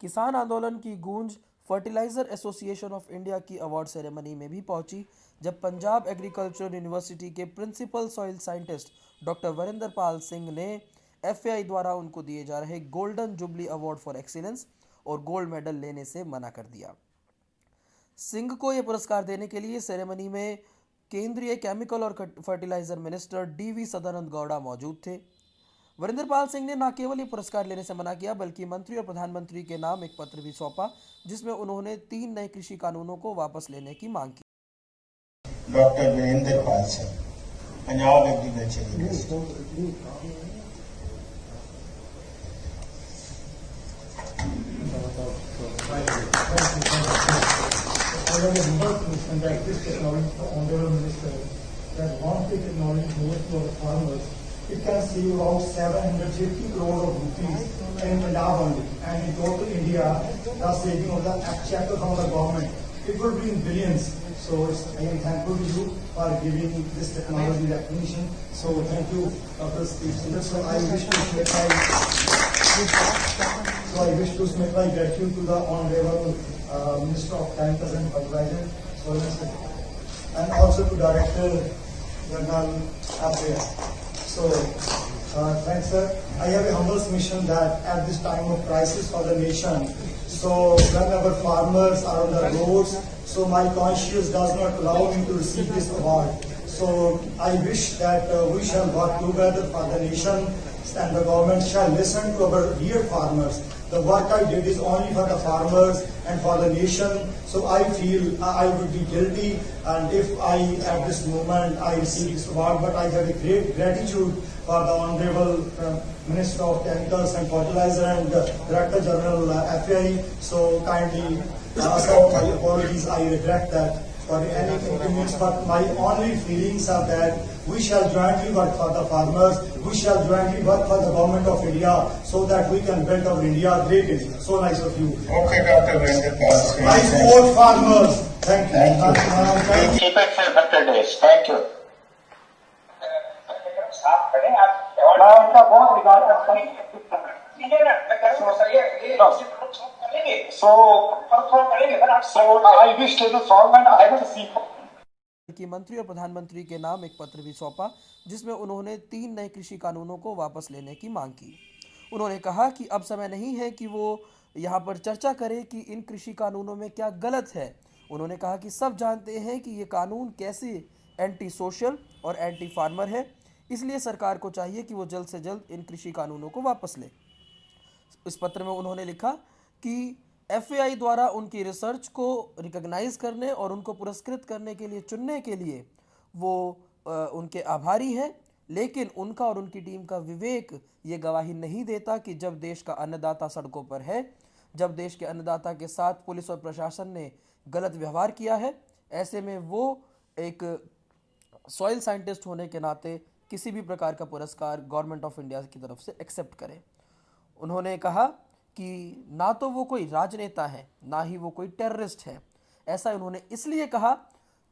किसान आंदोलन की गूंज फर्टिलाइजर एसोसिएशन ऑफ इंडिया की अवार्ड सेरेमनी में भी पहुंची, जब पंजाब एग्रीकल्चरल यूनिवर्सिटी के principal soil scientist doctor Varinder Pal Singh ने एफएआई द्वारा उनको दिए जा रहे golden jubilee award for excellence और गोल्ड मेडल लेने से मना कर दिया। सिंह को यह पुरस्कार देने के लिए सेरेमनी में केंद्रीय केमिकल और fertiliser minister DV Sadananda Gowda मौजूद थे। वरिंदर पाल सिंह ने न केवल ये पुरस्कार लेने से मना किया, बल्कि मंत्री और प्रधानमंत्री के नाम एक पत्र भी सौंपा, जिसमें उन्होंने 3 नए कृषि कानूनों को वापस लेने की मांग की। Doctor Varinder Pal Singh, Punjab agriculture university. that this technology for honorable minister that once the technology goes to our farmers, it can save about 750 crore of rupees in Punjab only, and in total India, the saving of the exchequer from the government, it would be in billions. So I am thankful to you for giving this technology recognition. So thank you, Dr. Steve Sindhu. So I wish to submit my gratitude to the honorable Minister of Chemicals and Fertilizer, and also to Director General Affairs. So, thanks, sir. I have a humble submission that at this time of crisis for the nation, so when our farmers are on the roads, so my conscience does not allow me to receive this award. So, I wish that we shall work together for the nation, and the government shall listen to our dear farmers. The work I did is only for the farmers and for the nation, so I feel I would be guilty, and if I at this moment I receive this award, but I have a great gratitude for the Honorable Minister of Chemicals and Fertilizer and Director General FAI. So kindly accept my apologies. I regret that for any inconvenience, but my only feelings are that we shall jointly work for the farmers, we shall jointly work for the government of India, so that we can build our India great India. So nice of you. Okay, Dr. Virinder Pal Singh. I support farmers. Thank you. Thank you. Keep it for better days. Thank you. मैं उनका बहुत regard करता हूँ। I wish to the song and I will see. कि मंत्री और प्रधानमंत्री के नाम एक पत्र भी सौंपा, जिसमें उन्होंने 3 नए कृषि कानूनों को वापस लेने की मांग की। उन्होंने कहा कि अब समय नहीं है कि वो यहाँ पर चर्चा करे कि इन कृषि कानूनों में क्या गलत है। उन्होंने कहा कि सब जानते हैं कि ये कानून कैसे एंटी सोशल और एंटी फार्मर है, इसलिए सरकार को चाहिए कि वो जल्द से जल्द इन कृषि कानूनों को वापस ले। इस पत्र में उन्होंने लिखा कि एफएआई द्वारा उनकी रिसर्च को रिकॉग्नाइज करने और उनको पुरस्कृत करने के लिए चुनने के लिए वो उनके आभारी हैं, लेकिन उनका और उनकी टीम का विवेक ये गवाही नहीं देता कि जब देश का अन्नदाता सड़कों पर है, जब देश के अन्नदाता के साथ पुलिस और प्रशासन ने गलत व्यवहार किया है, ऐसे में वो एक सॉइल साइंटिस्ट होने के नाते किसी भी प्रकार का पुरस्कार गवर्नमेंट ऑफ इंडिया की तरफ से एक्सेप्ट करें। उन्होंने कहा कि ना तो वो कोई राजनेता है, ना ही वो कोई टेररिस्ट है। ऐसा उन्होंने इसलिए कहा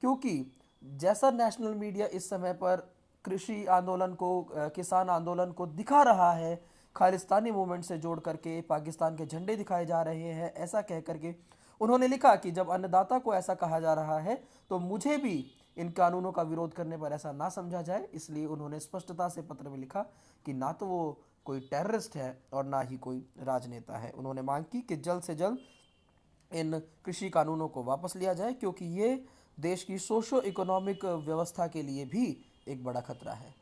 क्योंकि जैसा नेशनल मीडिया इस समय पर कृषि आंदोलन को, किसान आंदोलन को दिखा रहा है, खालिस्तानी मूवमेंट से जोड़ करके पाकिस्तान के झंडे दिखाए जा रहे हैं, ऐसा कह करके उन्होंने लिखा कि जब अन्नदाता को ऐसा कहा जा रहा है तो मुझे भी इन कानूनों का विरोध करने पर ऐसा ना समझा जाए। इसलिए उन्होंने स्पष्टता से पत्र में लिखा कि ना तो वो कोई टेररिस्ट है और ना ही कोई राजनेता है। उन्होंने मांग की कि जल्द से जल्द इन कृषि कानूनों को वापस लिया जाए, क्योंकि ये देश की सोशो इकोनॉमिक व्यवस्था के लिए भी एक बड़ा खतरा है।